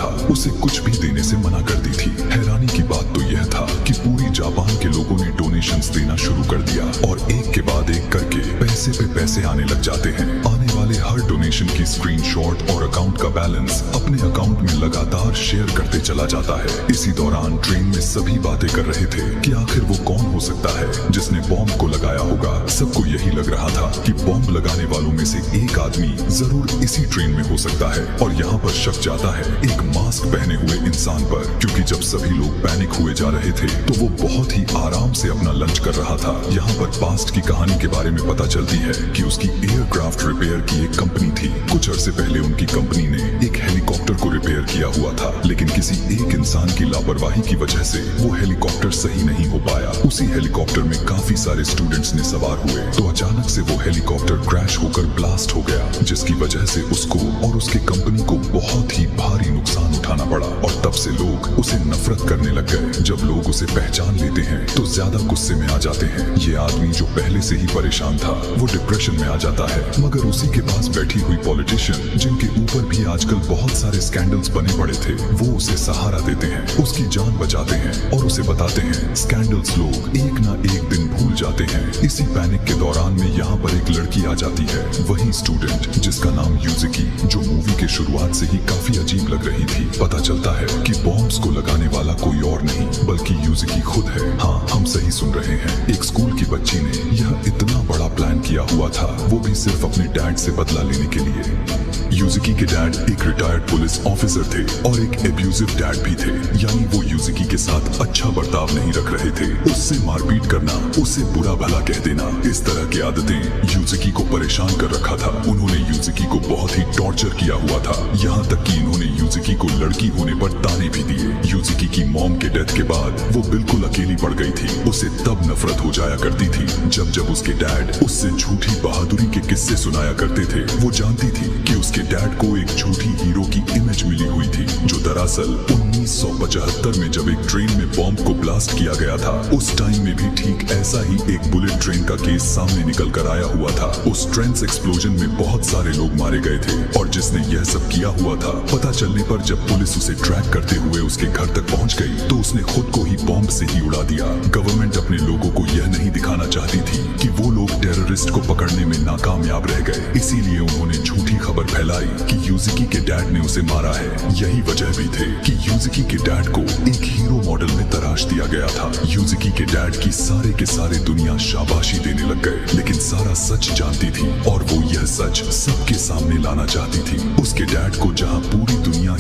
था, उसे कुछ भी देने से मना कर दी थी। हैरानी की बात तो यह था कि पूरी जापान के लोगों ने डोनेशंस देना शुरू कर दिया और एक के बाद एक करके पैसे पे पैसे आने लग जाते हैं। आने वाले हर डोनेशन की स्क्रीनशॉट और अकाउंट का बैलेंस अपने अकाउंट में लगातार शेयर करते चला जाता है। इसी दौरान ट्रेन में सभी बातें कर रहे थे कि आखिर वो कौन हो सकता है जिसने बॉम्ब को लगाया होगा। सबको यही लग रहा था कि बॉम्ब लगाने वालों में से एक आदमी जरूर इसी ट्रेन में हो सकता है और यहाँ पर शक जाता है एक मास्क पहने हुए इंसान पर, क्योंकि जब सभी लोग पैनिक हुए जा रहे थे तो वो बहुत ही आराम से अपना लंच कर रहा था। यहाँ पर पास्ट की कहानी के बारे में पता चलती है कि उसकी एयरक्राफ्ट रिपेयर की एक कंपनी थी। कुछ अरसे पहले उनकी कंपनी ने एक हेलीकॉप्टर को रिपेयर किया हुआ था, लेकिन किसी एक इंसान की लापरवाही की वजह से वो हेलीकॉप्टर सही नहीं हो पाया। उसी हेलीकॉप्टर में काफी सारे स्टूडेंट्स ने सवार हुए तो अचानक से वो हेलीकॉप्टर क्रैश होकर ब्लास्ट हो गया, जिसकी वजह से उसको और उसके कंपनी को बहुत ही भारी नुकसान उठाना पड़ा। और तब से लोग उसे नफरत करने लग गए। जब लोग उसे पहचान लेते हैं तो ज्यादा गुस्से में आ जाते हैं। ये आदमी जो पहले से ही परेशान था वो डिप्रेशन में आ जाता है, मगर उसी के पास बैठी हुई पॉलिटिशियन जिनके ऊपर भी आजकल बहुत सारे स्कैंडल्स बने पड़े थे, वो उसे सहारा देते हैं, उसकी जान बचाते हैं और उसे बताते हैं स्कैंडल्स लोग एक ना एक दिन भूल जाते हैं। इसी पैनिक के दौरान में यहाँ पर एक लड़की आ जाती है, वही स्टूडेंट जिसका नाम यूजिकी, जो मूवी के शुरुआत से ही काफी अजीब लग रही थी। पता चलता है कि बॉम्ब्स को लगाने वाला कोई और नहीं बल्कि यूजिकी खुद है। हाँ, हम सही सुन रहे हैं, एक स्कूल की बच्ची ने यह इतना बड़ा प्लान किया हुआ था, वो भी सिर्फ अपने डैड से बदला लेने के लिए। यूजिकी के डैड एक रिटायर्ड पुलिस ऑफिसर थे और एक एब्यूजिव डैड भी थे, यानी वो यूजिकी के साथ अच्छा बर्ताव नहीं रख रहे थे। उससे मारपीट करना, उसे बुरा भला कह देना, इस तरह की आदतें यूजिकी को परेशान कर रखा था। उन्होंने यूजिकी को बहुत ही टॉर्चर किया हुआ था, यहाँ तक कि इन्होंने यूजिकी को लड़की होने पर ताने भी दिए। यूजिकी की मॉम के डेथ के बाद वो बिल्कुल अकेली पड़ गई थी। उसे तब नफरत हो जाया करती थी जब जब उसके डैड उससे झूठी बहादुरी के किस्से सुनाया करते थे। वो जानती थी कि उसके डैड को एक झूठी हीरो की इमेज मिली हुई थी, जो दरअसल 1975 में जब एक ट्रेन में बॉम्ब को ब्लास्ट किया गया था, उस टाइम में भी ठीक ऐसा ही एक बुलेट ट्रेन का केस सामने निकल कर आया हुआ था। उस ट्रेन एक्सप्लोजन में बहुत सारे लोग मारे गए थे और जिसने यह सब किया हुआ था, पता चलने पर जब पुलिस उसे ट्रैक करते हुए उसके घर तक पहुंच गई तो उसने खुद को ही बॉम्ब से ही उड़ा दिया। गवर्नमेंट अपने लोगों को यह नहीं दिखाना चाहती थी कि वो लोग टेररिस्ट को पकड़ने में नाकामयाब रह गए, इसीलिए उन्होंने झूठी खबर फैलाई कि यूजिकी के डैड ने उसे मारा है। यही वजह भी थे कि यूजिकी के डैड को एक हीरो मॉडल में तराश दिया गया था। यूजिकी के डैड की सारे के सारे दुनिया शाबाशी देने लग गए, लेकिन सारा सच जानती थी और वो यह सच सबके सामने लाना चाहती थी। उसके डैड को जहां पूरी दुनिया